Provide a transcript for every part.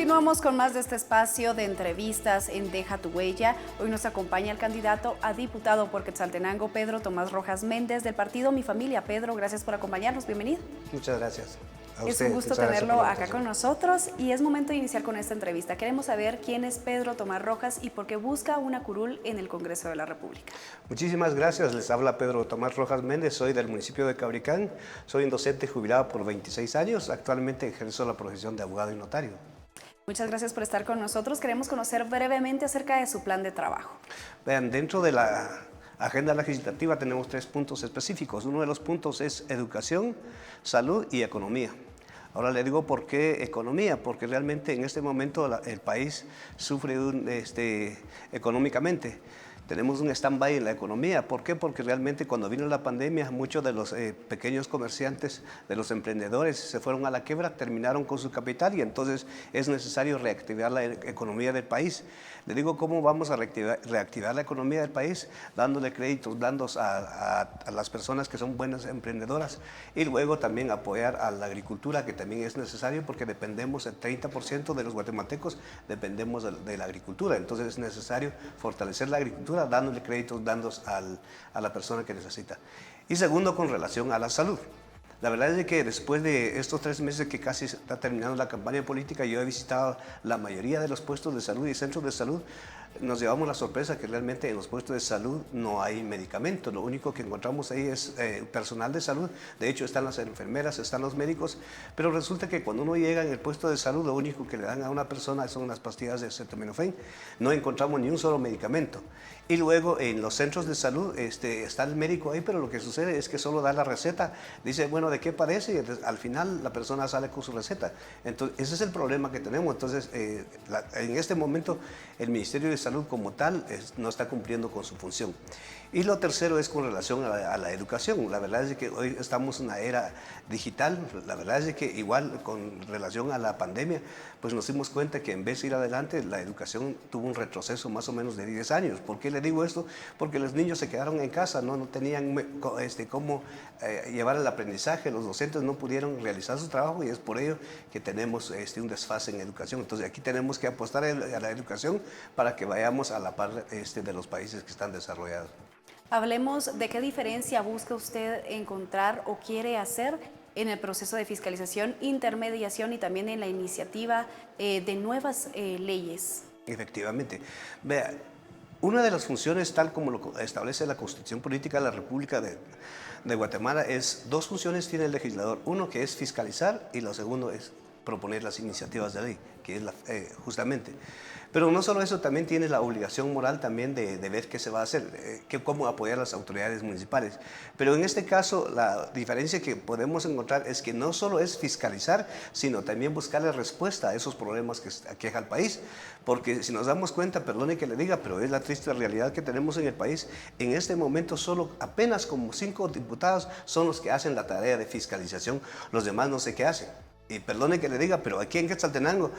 Continuamos con más de este espacio de entrevistas en Deja tu Huella. Hoy nos acompaña el candidato a diputado por Quetzaltenango, Pedro Tomás Rojas Méndez, del partido Mi Familia. Pedro, gracias por acompañarnos. Bienvenido. Muchas gracias. Es un gusto tenerlo acá con nosotros y es momento de iniciar con esta entrevista. Queremos saber quién es Pedro Tomás Rojas y por qué busca una curul en el Congreso de la República. Muchísimas gracias. Les habla Pedro Tomás Rojas Méndez. Soy del municipio de Cabricán. Soy un docente jubilado por 26 años. Actualmente ejerzo la profesión de abogado y notario. Muchas gracias por estar con nosotros. Queremos conocer brevemente acerca de su plan de trabajo. Vean, dentro de la agenda legislativa tenemos 3 puntos específicos. Uno de los puntos es educación, salud y economía. Ahora le digo por qué economía, porque realmente en este momento el país sufre económicamente. Tenemos un stand-by en la economía. ¿Por qué? Porque realmente cuando vino la pandemia, muchos de los pequeños comerciantes, de los emprendedores, se fueron a la quiebra, terminaron con su capital y entonces es necesario reactivar la economía del país. Le digo cómo vamos a reactivar la economía del país, dándole créditos blandos a las personas que son buenas emprendedoras y luego también apoyar a la agricultura, que también es necesario porque dependemos, el 30% de los guatemaltecos dependemos de la agricultura. Entonces es necesario fortalecer la agricultura dándole créditos blandos a la persona que necesita. Y segundo, con relación a la salud. La verdad es que después de estos 3 meses que casi está terminando la campaña política, yo he visitado la mayoría de los puestos de salud y centros de salud. Nos llevamos la sorpresa que realmente en los puestos de salud no hay medicamentos. Lo único que encontramos ahí es personal de salud. De hecho, están las enfermeras, están los médicos. Pero resulta que cuando uno llega en el puesto de salud, lo único que le dan a una persona son las pastillas de acetaminofén. No encontramos ni un solo medicamento. Y luego en los centros de salud está el médico ahí, pero lo que sucede es que solo da la receta. Dice, bueno, ¿de qué padece? Y entonces, al final la persona sale con su receta. Entonces, ese es el problema que tenemos. Entonces, en este momento, el Ministerio de Salud como tal no está cumpliendo con su función. Y lo tercero es con relación a la educación. La verdad es que hoy estamos en una era digital. La verdad es que igual con relación a la pandemia, pues nos dimos cuenta que en vez de ir adelante, la educación tuvo un retroceso más o menos de 10 años. ¿Por qué le digo esto? Porque los niños se quedaron en casa, no tenían cómo llevar el aprendizaje, los docentes no pudieron realizar su trabajo y es por ello que tenemos un desfase en educación. Entonces aquí tenemos que apostar a la educación para que vayamos a la par de los países que están desarrollados. Hablemos de qué diferencia busca usted encontrar o quiere hacer en el proceso de fiscalización, intermediación y también en la iniciativa de nuevas leyes. Efectivamente. Vea, una de las funciones, tal como lo establece la Constitución Política de la República de Guatemala, es 2 funciones tiene el legislador. Uno que es fiscalizar y lo segundo es proponer las iniciativas de ley, que es justamente. Pero no solo eso, también tiene la obligación moral también de ver qué se va a hacer, cómo apoyar a las autoridades municipales. Pero en este caso, la diferencia que podemos encontrar es que no solo es fiscalizar, sino también buscarle respuesta a esos problemas que aqueja al país. Porque si nos damos cuenta, perdone que le diga, pero es la triste realidad que tenemos en el país, en este momento solo apenas como 5 diputados son los que hacen la tarea de fiscalización, los demás no sé qué hacen. Y perdone que le diga, pero aquí en Quetzaltenango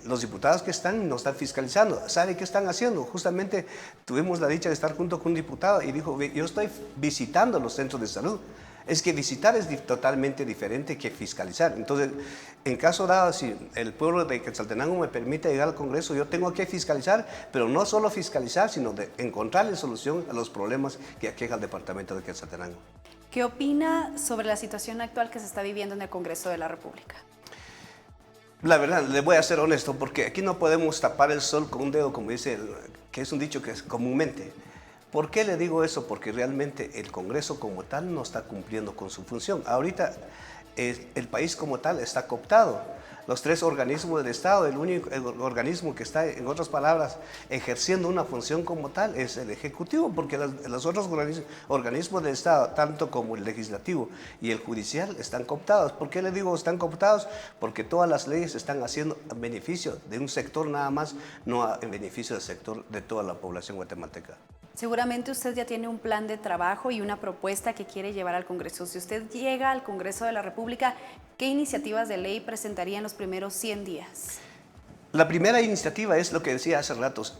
los diputados que están no están fiscalizando. ¿Sabe qué están haciendo? Justamente tuvimos la dicha de estar junto con un diputado y dijo, yo estoy visitando los centros de salud. Es que visitar es totalmente diferente que fiscalizar. Entonces, en caso dado, si el pueblo de Quetzaltenango me permite llegar al Congreso, yo tengo que fiscalizar, pero no solo fiscalizar, sino de encontrarle solución a los problemas que aqueja al departamento de Quetzaltenango. ¿Qué opina sobre la situación actual que se está viviendo en el Congreso de la República? La verdad, le voy a ser honesto, porque aquí no podemos tapar el sol con un dedo, como dice, que es un dicho que es comúnmente. ¿Por qué le digo eso? Porque realmente el Congreso como tal no está cumpliendo con su función. Ahorita el país como tal está cooptado. Los 3 organismos del Estado, el único organismo que está, en otras palabras, ejerciendo una función como tal es el Ejecutivo, porque los otros organismos del Estado, tanto como el Legislativo y el Judicial, están cooptados. ¿Por qué le digo están cooptados? Porque todas las leyes están haciendo en beneficio de un sector nada más, no en beneficio del sector de toda la población guatemalteca. Seguramente usted ya tiene un plan de trabajo y una propuesta que quiere llevar al Congreso. Si usted llega al Congreso de la República, ¿qué iniciativas de ley presentaría en los primeros 100 días? La primera iniciativa es lo que decía hace ratos,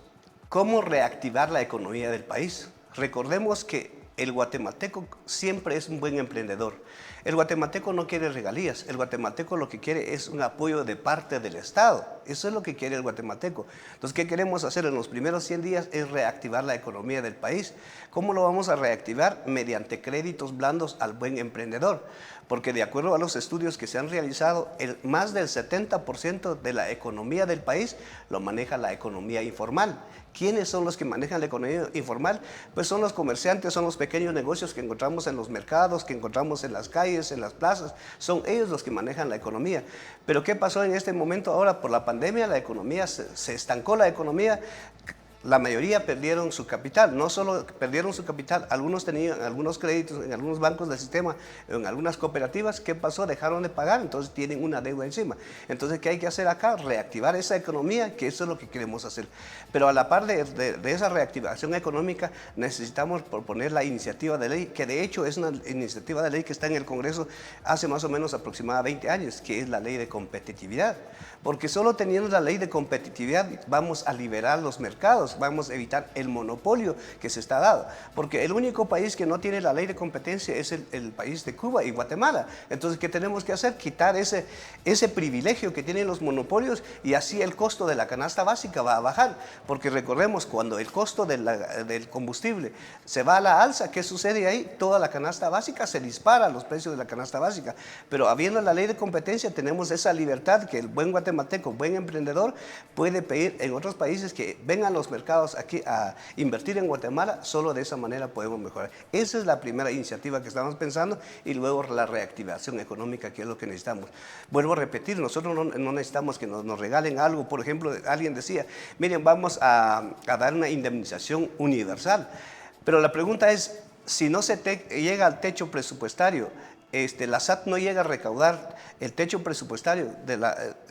cómo reactivar la economía del país. Recordemos que el guatemalteco siempre es un buen emprendedor. El guatemalteco no quiere regalías, el guatemalteco lo que quiere es un apoyo de parte del Estado. Eso es lo que quiere el guatemalteco. Entonces, ¿qué queremos hacer en los primeros 100 días? Es reactivar la economía del país. ¿Cómo lo vamos a reactivar? Mediante créditos blandos al buen emprendedor. Porque de acuerdo a los estudios que se han realizado, más del 70% de la economía del país lo maneja la economía informal. ¿Quiénes son los que manejan la economía informal? Pues son los comerciantes, son los pequeños negocios que encontramos en los mercados, que encontramos en las calles, en las plazas. Son ellos los que manejan la economía. Pero ¿qué pasó en este momento ahora? Por la pandemia, la economía se estancó la economía. La mayoría perdieron su capital, no solo perdieron su capital, algunos tenían algunos créditos en algunos bancos del sistema, en algunas cooperativas. ¿Qué pasó? Dejaron de pagar, entonces tienen una deuda encima. Entonces, ¿qué hay que hacer acá? Reactivar esa economía, que eso es lo que queremos hacer. Pero a la par de esa reactivación económica, necesitamos proponer la iniciativa de ley, que de hecho es una iniciativa de ley que está en el Congreso hace más o menos aproximadamente 20 años, que es la ley de competitividad. Porque solo teniendo la ley de competitividad vamos a liberar los mercados, vamos a evitar el monopolio que se está dando. Porque el único país que no tiene la ley de competencia es el país de Cuba y Guatemala. Entonces, ¿qué tenemos que hacer? Quitar ese privilegio que tienen los monopolios, y así el costo de la canasta básica va a bajar. Porque recordemos, cuando el costo del combustible se va a la alza, ¿qué sucede ahí? Toda la canasta básica se dispara, los precios de la canasta básica. Pero habiendo la ley de competencia, tenemos esa libertad que el buen guatemalteco, buen emprendedor, puede pedir en otros países que vengan los mercados aquí a invertir en Guatemala. Solo de esa manera podemos mejorar. Esa es la primera iniciativa que estamos pensando, y luego la reactivación económica, que es lo que necesitamos. Vuelvo a repetir, nosotros no necesitamos que nos regalen algo. Por ejemplo, alguien decía, miren, vamos a dar una indemnización universal. Pero la pregunta es, si no se llega al techo presupuestario, la SAT no llega a recaudar el techo presupuestario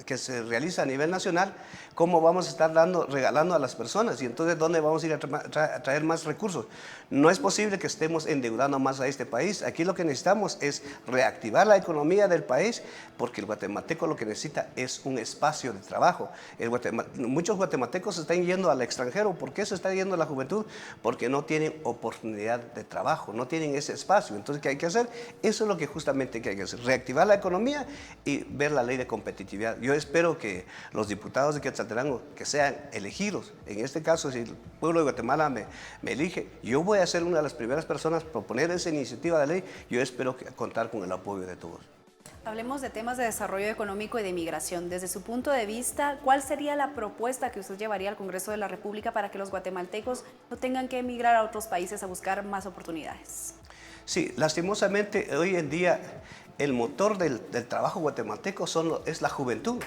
que se realiza a nivel nacional, ¿cómo vamos a estar regalando a las personas? Y entonces, ¿dónde vamos a ir a traer más recursos? No es posible que estemos endeudando más a este país. Aquí lo que necesitamos es reactivar la economía del país, porque el guatemalteco lo que necesita es un espacio de trabajo. Muchos guatemaltecos se están yendo al extranjero. ¿Por qué se está yendo la juventud? Porque no tienen oportunidad de trabajo, no tienen ese espacio. Entonces, ¿qué hay que hacer? Eso es lo que justamente hay que hacer, reactivar la economía y ver la ley de competitividad. Yo espero que los diputados de Quetzaltenango, que sean elegidos, en este caso, si el pueblo de Guatemala me elige, yo voy a ser una de las primeras personas a proponer esa iniciativa de ley. Yo espero contar con el apoyo de todos. Hablemos de temas de desarrollo económico y de migración. Desde su punto de vista, ¿cuál sería la propuesta que usted llevaría al Congreso de la República para que los guatemaltecos no tengan que emigrar a otros países a buscar más oportunidades? Sí, lastimosamente hoy en día el motor del trabajo guatemalteco es la juventud.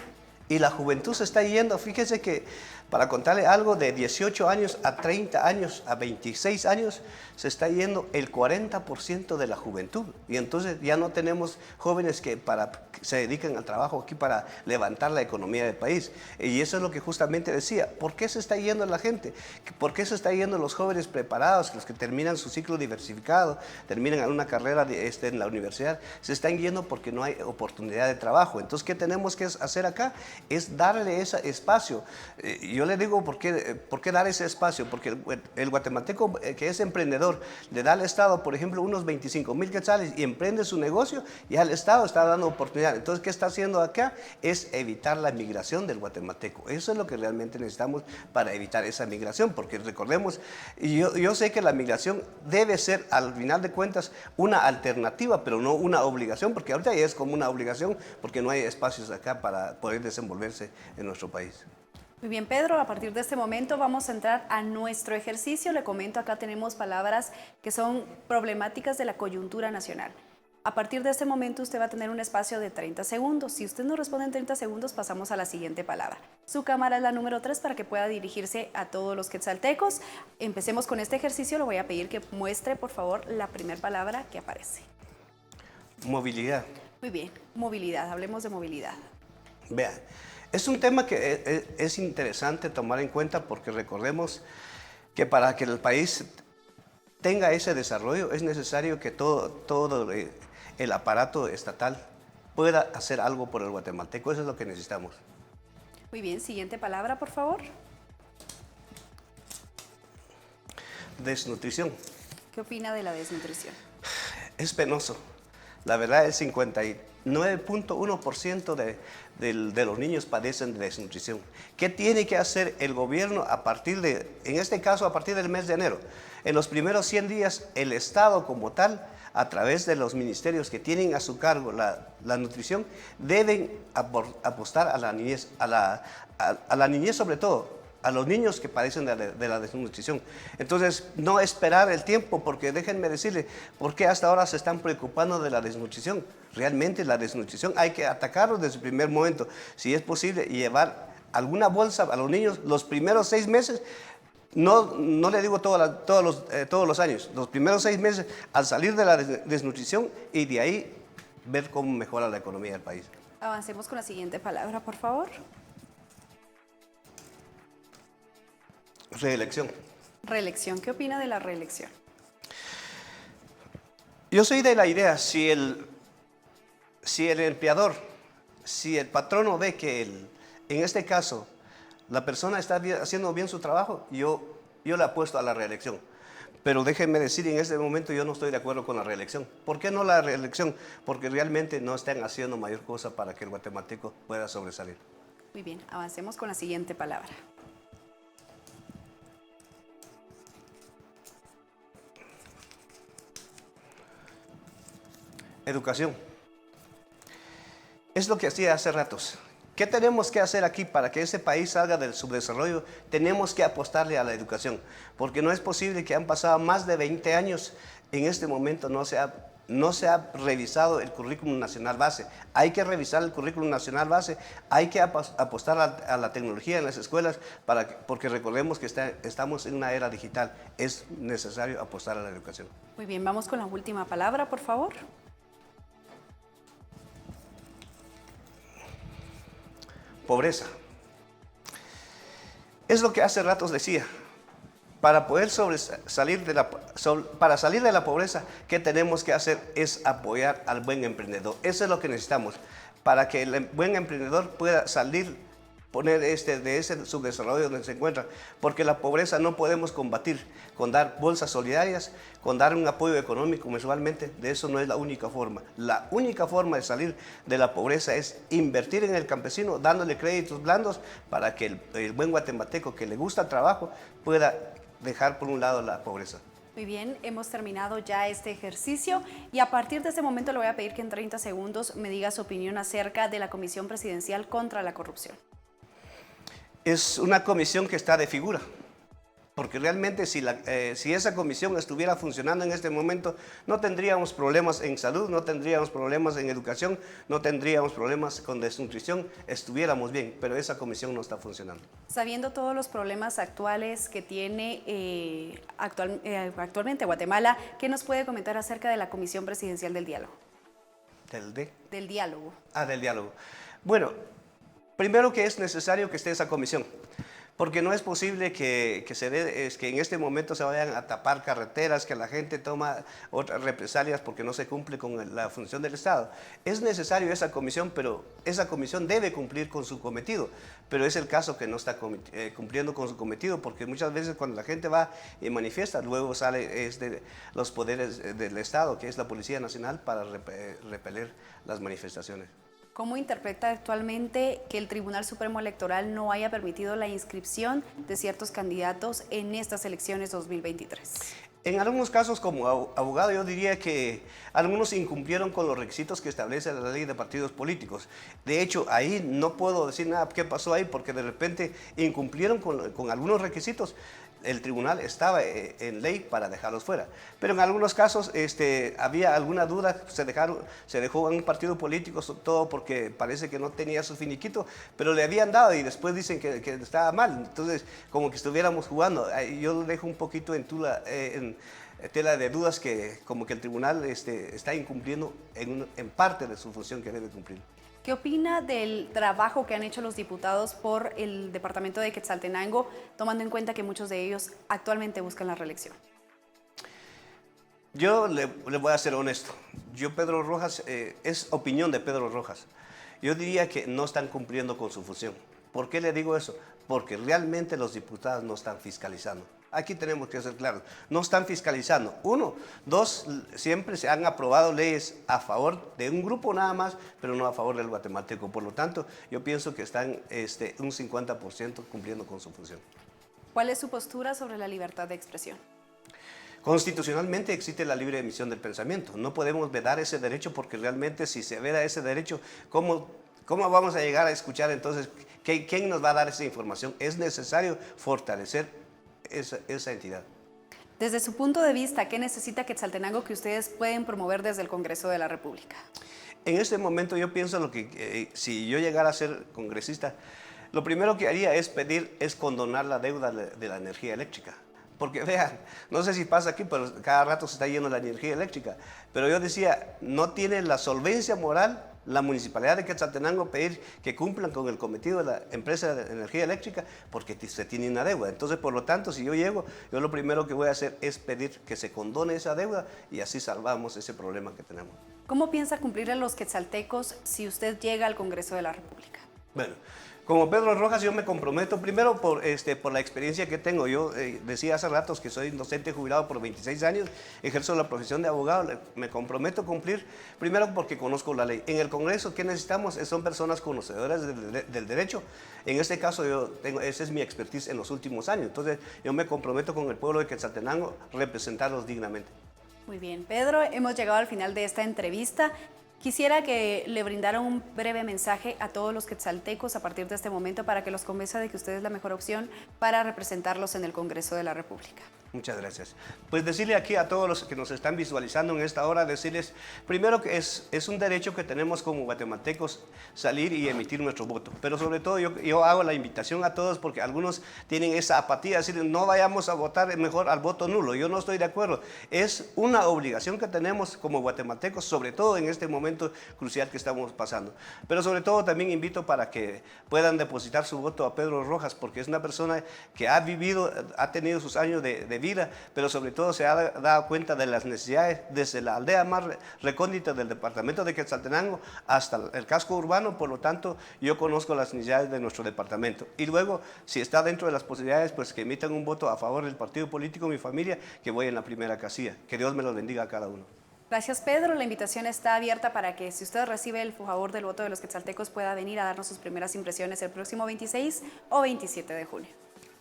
Y la juventud se está yendo. Fíjese que, para contarle algo, de 18 años a 30 años, a 26 años, se está yendo el 40% de la juventud. Y entonces ya no tenemos jóvenes que se dedican al trabajo aquí para levantar la economía del país. Y eso es lo que justamente decía. ¿Por qué se está yendo la gente? ¿Por qué se está yendo los jóvenes preparados, los que terminan su ciclo diversificado, terminan una carrera en la universidad? Se están yendo porque no hay oportunidad de trabajo. Entonces, ¿qué tenemos que hacer acá? Es darle ese espacio. Yo le digo, ¿por qué dar ese espacio? Porque el guatemalteco que es emprendedor le da al Estado, por ejemplo, unos 25,000 quetzales y emprende su negocio, y al Estado está dando oportunidad. Entonces, ¿qué está haciendo acá? Es evitar la migración del guatemalteco. Eso es lo que realmente necesitamos para evitar esa migración, porque recordemos, yo sé que la migración debe ser, al final de cuentas, una alternativa, pero no una obligación, porque ahorita ya es como una obligación, porque no hay espacios acá para poder desenvolverse en nuestro país. Muy bien, Pedro, a partir de este momento vamos a entrar a nuestro ejercicio. Le comento, acá tenemos palabras que son problemáticas de la coyuntura nacional. A partir de este momento usted va a tener un espacio de 30 segundos. Si usted no responde en 30 segundos, pasamos a la siguiente palabra. Su cámara es la número 3 para que pueda dirigirse a todos los quetzaltecos. Empecemos con este ejercicio. Le voy a pedir que muestre, por favor, la primera palabra que aparece. Movilidad. Muy bien, movilidad. Hablemos de movilidad. Vean, es un tema que es interesante tomar en cuenta, porque recordemos que para que el país tenga ese desarrollo es necesario que todo el aparato estatal pueda hacer algo por el guatemalteco. Eso es lo que necesitamos. Muy bien, siguiente palabra, por favor. Desnutrición. ¿Qué opina de la desnutrición? Es penoso. La verdad, el 59.1% de los niños padecen de desnutrición. ¿Qué tiene que hacer el gobierno en este caso, a partir del mes de enero? En los primeros 100 días, el Estado como tal, a través de los ministerios que tienen a su cargo la nutrición, deben apostar a la niñez, a la niñez sobre todo, a los niños que padecen de la desnutrición. Entonces, no esperar el tiempo, porque déjenme decirle, ¿por qué hasta ahora se están preocupando de la desnutrición? Realmente la desnutrición hay que atacarlo desde el primer momento. Si es posible, llevar alguna bolsa a los niños los primeros 6 meses. No le digo todos los años, los primeros 6 meses al salir de la desnutrición, y de ahí ver cómo mejora la economía del país. Avancemos con la siguiente palabra, por favor. Reelección. Reelección. ¿Qué opina de la reelección? Yo soy de la idea, si el empleador, si el patrono ve que en este caso la persona está haciendo bien su trabajo, yo le apuesto a la reelección. Pero déjenme decir, en este momento yo no estoy de acuerdo con la reelección. ¿Por qué no la reelección? Porque realmente no están haciendo mayor cosa para que el guatemalteco pueda sobresalir. Muy bien, avancemos con la siguiente palabra. Educación. Es lo que hacía hace ratos. ¿Qué tenemos que hacer aquí para que ese país salga del subdesarrollo? Tenemos que apostarle a la educación, porque no es posible que han pasado más de 20 años, en este momento no se ha revisado el currículum nacional base. Hay que revisar el currículum nacional base, hay que apostar a la tecnología en las escuelas, porque recordemos que estamos en una era digital. Es necesario apostar a la educación. Muy bien, vamos con la última palabra, por favor. Pobreza. Es lo que hace ratos decía. Para poder salir de la pobreza, ¿qué tenemos que hacer? Es apoyar al buen emprendedor. Eso es lo que necesitamos. Para que el buen emprendedor pueda salir, de ese subdesarrollo donde se encuentra. Porque la pobreza no podemos combatir con dar bolsas solidarias, con dar un apoyo económico mensualmente. De eso no es la única forma. La única forma de salir de la pobreza es invertir en el campesino, dándole créditos blandos para que el buen guatemalteco que le gusta el trabajo pueda dejar por un lado la pobreza. Muy bien, hemos terminado ya este ejercicio y a partir de este momento le voy a pedir que en 30 segundos me diga su opinión acerca de la Comisión Presidencial contra la Corrupción. Es una comisión que está de figura, porque realmente si esa comisión estuviera funcionando en este momento, no tendríamos problemas en salud, no tendríamos problemas en educación, no tendríamos problemas con desnutrición, estuviéramos bien, pero esa comisión no está funcionando. Sabiendo todos los problemas actuales que tiene actualmente Guatemala, ¿qué nos puede comentar acerca de la Comisión Presidencial del Diálogo? Del diálogo. Del diálogo. Bueno, primero que es necesario que esté esa comisión, porque no es posible que en este momento se vayan a tapar carreteras, que la gente toma otras represalias porque no se cumple con la función del Estado. Es necesario esa comisión, pero esa comisión debe cumplir con su cometido, pero es el caso que no está cumpliendo con su cometido, porque muchas veces cuando la gente va y manifiesta, luego sale de los poderes del Estado, que es la Policía Nacional, para repeler las manifestaciones. ¿Cómo interpreta actualmente que el Tribunal Supremo Electoral no haya permitido la inscripción de ciertos candidatos en estas elecciones 2023? En algunos casos, como abogado, yo diría que algunos incumplieron con los requisitos que establece la ley de partidos políticos. De hecho, ahí no puedo decir nada qué pasó ahí, porque de repente incumplieron con algunos requisitos. El tribunal estaba en ley para dejarlos fuera. Pero en algunos casos había alguna duda, se dejó a un partido político, todo porque parece que no tenía su finiquito, pero le habían dado y después dicen que estaba mal. Entonces, como que estuviéramos jugando. Yo dejo un poquito en tela de dudas que como que el tribunal está incumpliendo en parte de su función que debe cumplir. ¿Qué opina del trabajo que han hecho los diputados por el departamento de Quetzaltenango, tomando en cuenta que muchos de ellos actualmente buscan la reelección? Yo le voy a ser honesto. Pedro Rojas, es opinión de Pedro Rojas. Yo diría que no están cumpliendo con su función. ¿Por qué le digo eso? Porque realmente los diputados no están fiscalizando. Aquí tenemos que ser claros. No están fiscalizando. Uno. Dos, siempre se han aprobado leyes a favor de un grupo nada más, pero no a favor del guatemalteco. Por lo tanto, yo pienso que están un 50% cumpliendo con su función. ¿Cuál es su postura sobre la libertad de expresión? Constitucionalmente existe la libre emisión del pensamiento. No podemos vedar ese derecho porque realmente si se veda ese derecho, ¿cómo vamos a llegar a escuchar entonces? ¿Quién nos va a dar esa información? Es necesario fortalecer esa entidad. Desde su punto de vista, ¿qué necesita Quetzaltenango que ustedes pueden promover desde el Congreso de la República? En este momento yo pienso si yo llegara a ser congresista, lo primero que haría es condonar la deuda de la energía eléctrica. Porque vean, no sé si pasa aquí, pero cada rato se está yendo la energía eléctrica. Pero yo decía, no tiene la solvencia moral la Municipalidad de Quetzaltenango pedir que cumplan con el cometido de la empresa de energía eléctrica porque se tiene una deuda. Entonces, por lo tanto, si yo llego, yo lo primero que voy a hacer es pedir que se condone esa deuda y así salvamos ese problema que tenemos. ¿Cómo piensa cumplir a los quetzaltecos si usted llega al Congreso de la República? Bueno, como Pedro Rojas yo me comprometo primero por la experiencia que tengo. Yo decía hace ratos que soy docente jubilado por 26 años, ejerzo la profesión de abogado, me comprometo a cumplir primero porque conozco la ley. En el Congreso, ¿qué necesitamos? Son personas conocedoras del derecho. En este caso, esa es mi expertise en los últimos años. Entonces, yo me comprometo con el pueblo de Quetzaltenango representarlos dignamente. Muy bien, Pedro, hemos llegado al final de esta entrevista. Quisiera que le brindara un breve mensaje a todos los quetzaltecos a partir de este momento para que los convenza de que usted es la mejor opción para representarlos en el Congreso de la República. Muchas gracias. Pues decirle aquí a todos los que nos están visualizando en esta hora, decirles primero que es un derecho que tenemos como guatemaltecos salir y emitir nuestro voto. Pero sobre todo yo hago la invitación a todos porque algunos tienen esa apatía, decir no vayamos a votar mejor al voto nulo. Yo no estoy de acuerdo. Es una obligación que tenemos como guatemaltecos, sobre todo en este momento crucial que estamos pasando. Pero sobre todo también invito para que puedan depositar su voto a Pedro Rojas porque es una persona que ha vivido, ha tenido sus años de vida, pero sobre todo se ha dado cuenta de las necesidades desde la aldea más recóndita del departamento de Quetzaltenango hasta el casco urbano. Por lo tanto, yo conozco las necesidades de nuestro departamento. Y luego, si está dentro de las posibilidades, pues que emitan un voto a favor del partido político, mi familia, que voy en la primera casilla. Que Dios me los bendiga a cada uno. Gracias, Pedro. La invitación está abierta para que si usted recibe el favor del voto de los quetzaltecos pueda venir a darnos sus primeras impresiones el próximo 26 o 27 de junio.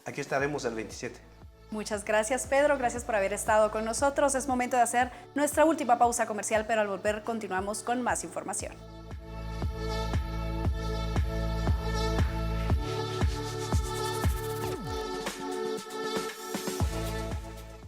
Aquí estaremos el 27. Muchas gracias, Pedro. Gracias por haber estado con nosotros. Es momento de hacer nuestra última pausa comercial, pero al volver continuamos con más información.